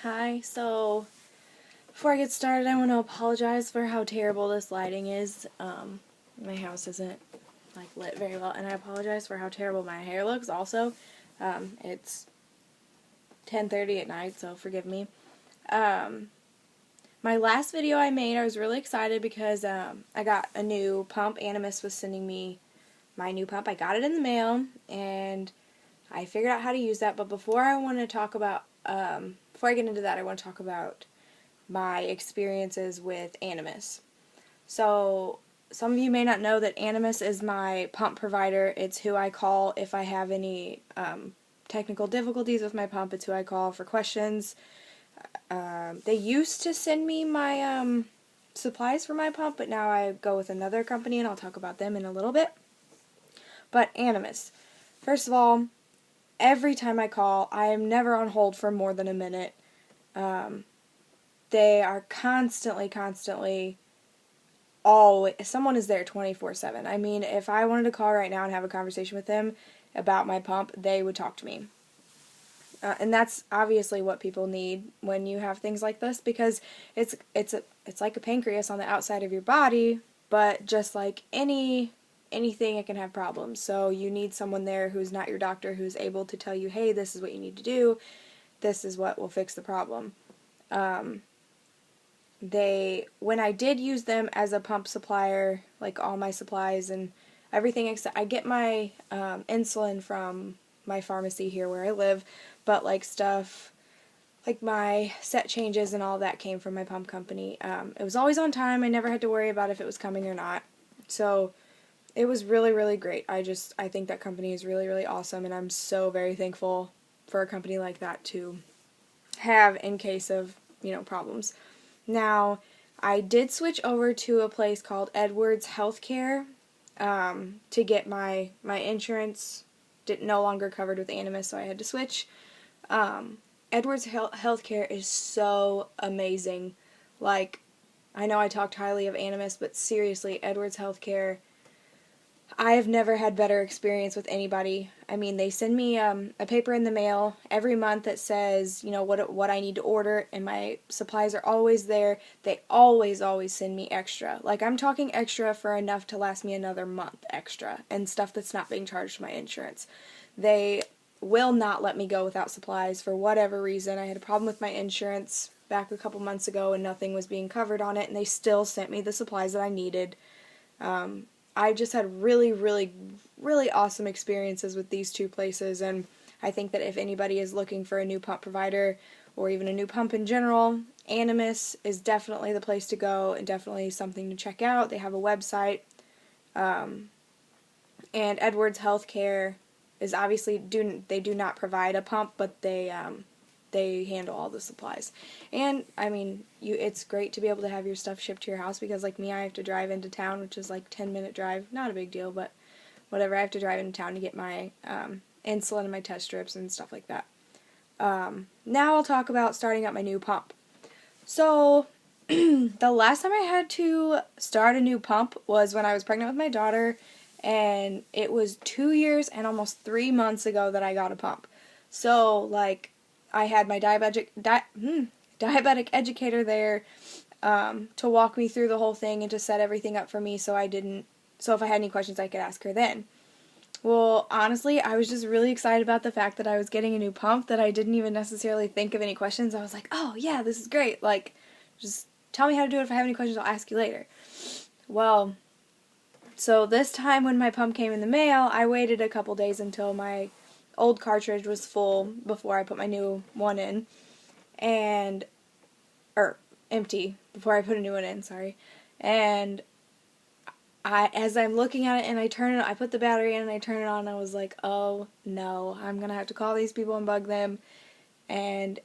Hi, so before I get started, I want to apologize for how terrible this lighting is. My house isn't lit very well, and I apologize for how terrible my hair looks also. It's 10:30 at night, so forgive me. My last video I made, I was really excited because I got a new pump. Animus was sending me my new pump. I got it in the mail, and I figured out how to use that. But before I get into that, I want to talk about my experiences with Animus. So, some of you may not know that Animus is my pump provider. It's who I call if I have any technical difficulties with my pump. It's who I call for questions. They used to send me my supplies for my pump, but now I go with another company, and I'll talk about them in a little bit. But Animus, first of all, every time I call, I am never on hold for more than a minute. They are constantly, always, someone is there 24/7. I mean, if I wanted to call right now and have a conversation with them about my pump, they would talk to me. And that's obviously what people need when you have things like this, because it's like a pancreas on the outside of your body, but just like anything, it can have problems. So you need someone there who's not your doctor, who's able to tell you, hey, this is what you need to do, this is what will fix the problem. When I did use them as a pump supplier, like all my supplies and everything, except I get my insulin from my pharmacy here where I live, but like stuff like my set changes and all that came from my pump company. It was always on time. I never had to worry about if it was coming or not. So it was really great. I think that company is really awesome, and I'm so very thankful for a company like that to have in case of, problems. Now, I did switch over to a place called Edwards Healthcare to get my insurance no longer covered with Animus, so I had to switch. Edwards Healthcare is so amazing. Like, I know I talked highly of Animus, but seriously, Edwards Healthcare, I have never had better experience with anybody. I mean, they send me a paper in the mail every month that says, what I need to order, and my supplies are always there. They always send me extra. Like, I'm talking extra for enough to last me another month extra, and stuff that's not being charged to my insurance. They will not let me go without supplies for whatever reason. I had a problem with my insurance back a couple months ago, and nothing was being covered on it, and they still sent me the supplies that I needed. I just had really awesome experiences with these two places, and I think that if anybody is looking for a new pump provider or even a new pump in general, Animus is definitely the place to go and definitely something to check out. They have a website, and Edwards Healthcare is obviously they do not provide a pump, but they handle all the supplies. And I mean, it's great to be able to have your stuff shipped to your house, because like me, I have to drive into town, which is like 10-minute drive, not a big deal, but whatever. I have to drive into town to get my insulin and my test strips and stuff like that. Now I'll talk about starting up my new pump. So the last time I had to start a new pump was when I was pregnant with my daughter, and it was 2 years and almost 3 months ago that I got a pump. So like, I had my diabetic educator there to walk me through the whole thing and to set everything up for me, so if I had any questions I could ask her then. Well, honestly, I was just really excited about the fact that I was getting a new pump that I didn't even necessarily think of any questions. I was like, oh yeah, this is great. Like, just tell me how to do it. If I have any questions, I'll ask you later. Well, so this time when my pump came in the mail, I waited a couple days until my old cartridge was full before I put my new one in, or empty before I put a new one in, sorry. And as I'm looking at it and I put the battery in and I turn it on, I was like, oh no, I'm gonna have to call these people and bug them, and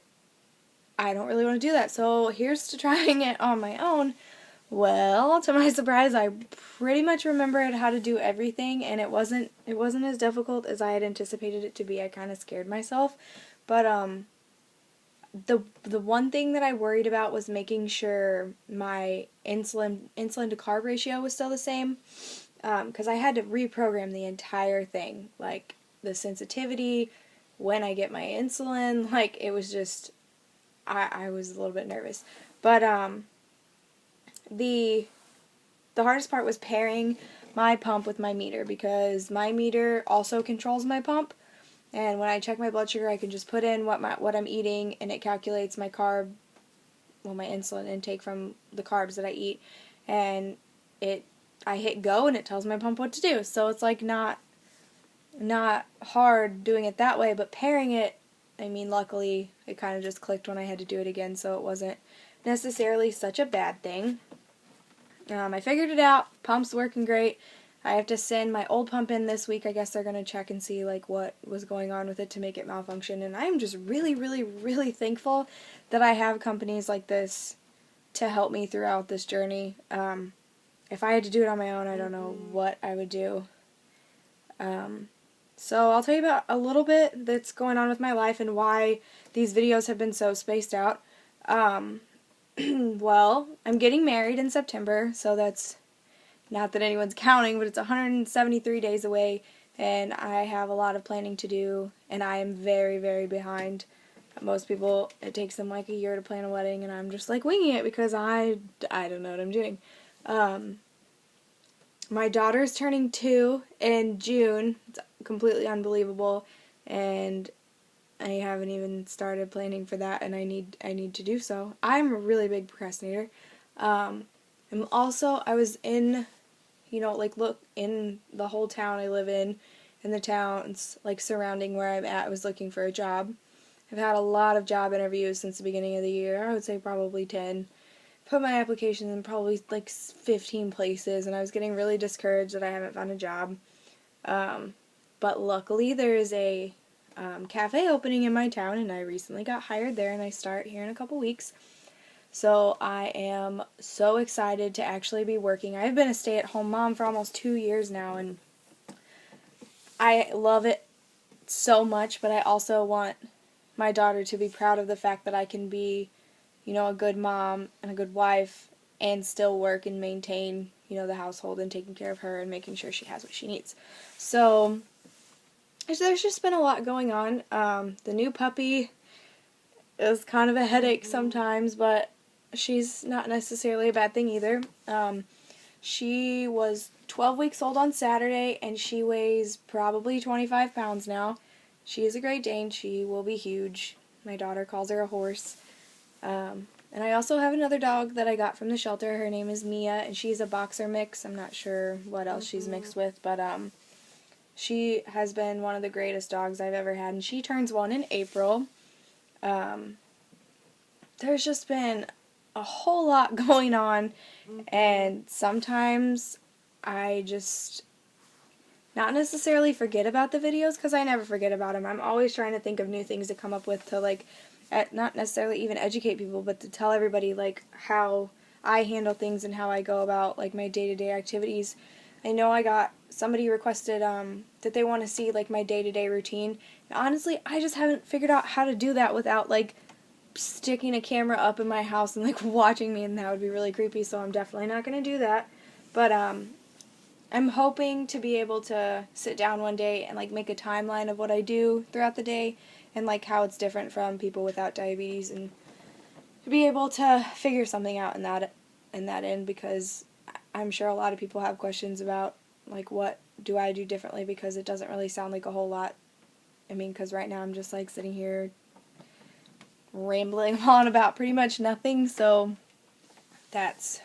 I don't really want to do that. So here's to trying it on my own. Well, to my surprise, I pretty much remembered how to do everything, and it wasn't as difficult as I had anticipated it to be. I kind of scared myself, but the one thing that I worried about was making sure my insulin to carb ratio was still the same, because I had to reprogram the entire thing, like the sensitivity, when I get my insulin, like it was just I was a little bit nervous. But the hardest part was pairing my pump with my meter, because my meter also controls my pump. And when I check my blood sugar, I can just put in what I'm eating, and it calculates my my insulin intake from the carbs that I eat, and I hit go and it tells my pump what to do. So it's like not hard doing it that way, but pairing it, I mean, luckily it kind of just clicked when I had to do it again, so it wasn't necessarily such a bad thing. I figured it out. Pump's working great. I have to send my old pump in this week. I guess they're going to check and see like what was going on with it to make it malfunction. And I'm just really, really, really thankful that I have companies like this to help me throughout this journey. If I had to do it on my own, I don't know what I would do. So I'll tell you about a little bit that's going on with my life and why these videos have been so spaced out. Well, I'm getting married in September, so that's not that anyone's counting, but it's 173 days away, and I have a lot of planning to do, and I am very, very behind. Most people, it takes them like a year to plan a wedding, and I'm just like winging it because I don't know what I'm doing. My daughter's turning 2 in June. It's completely unbelievable, and I haven't even started planning for that, and I need to do so. I'm a really big procrastinator. I was in, look in the whole town I live in the towns like surrounding where I'm at. I was looking for a job. I've had a lot of job interviews since the beginning of the year. I would say probably 10. Put my applications in probably like 15 places, and I was getting really discouraged that I haven't found a job. But luckily there is a cafe opening in my town, and I recently got hired there, and I start here in a couple weeks. So I am so excited to actually be working. I've been a stay-at-home mom for almost 2 years now, and I love it so much, but I also want my daughter to be proud of the fact that I can be, a good mom and a good wife and still work and maintain, the household and taking care of her and making sure she has what she needs. So there's just been a lot going on. The new puppy is kind of a headache sometimes, but she's not necessarily a bad thing either. She was 12 weeks old on Saturday, and she weighs probably 25 pounds now. She is a Great Dane. She will be huge. My daughter calls her a horse. And I also have another dog that I got from the shelter. Her name is Mia, and she's a boxer mix. I'm not sure what else she's mixed with, but she has been one of the greatest dogs I've ever had, and she turns 1 in April. There's just been a whole lot going on, and sometimes I just not necessarily forget about the videos, because I never forget about them. I'm always trying to think of new things to come up with to, like, not necessarily even educate people, but to tell everybody, like, how I handle things and how I go about, like, my day-to-day activities. I know somebody requested that they want to see, like, my day-to-day routine. And honestly, I just haven't figured out how to do that without, like, sticking a camera up in my house and, like, watching me, and that would be really creepy, so I'm definitely not going to do that. But I'm hoping to be able to sit down one day and, like, make a timeline of what I do throughout the day and, like, how it's different from people without diabetes, and to be able to figure something out in that end, because I'm sure a lot of people have questions about, like, what do I do differently, because it doesn't really sound like a whole lot. I mean, because right now I'm just, like, sitting here rambling on about pretty much nothing, so that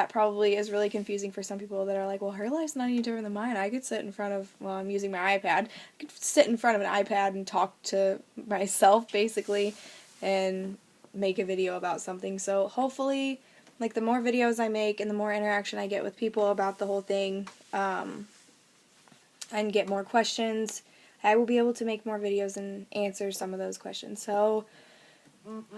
probably is really confusing for some people that are like, well, her life's not any different than mine. I could sit in front of, well, I'm using my iPad. I could sit in front of an iPad and talk to myself, basically, and make a video about something. So hopefully, like, the more videos I make and the more interaction I get with people about the whole thing, and get more questions, I will be able to make more videos and answer some of those questions. So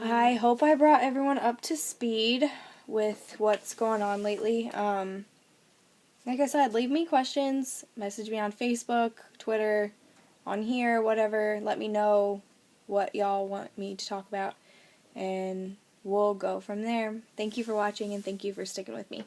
I hope I brought everyone up to speed with what's going on lately. Like I said, leave me questions, message me on Facebook, Twitter, on here, whatever. Let me know what y'all want me to talk about, and we'll go from there. Thank you for watching, and thank you for sticking with me.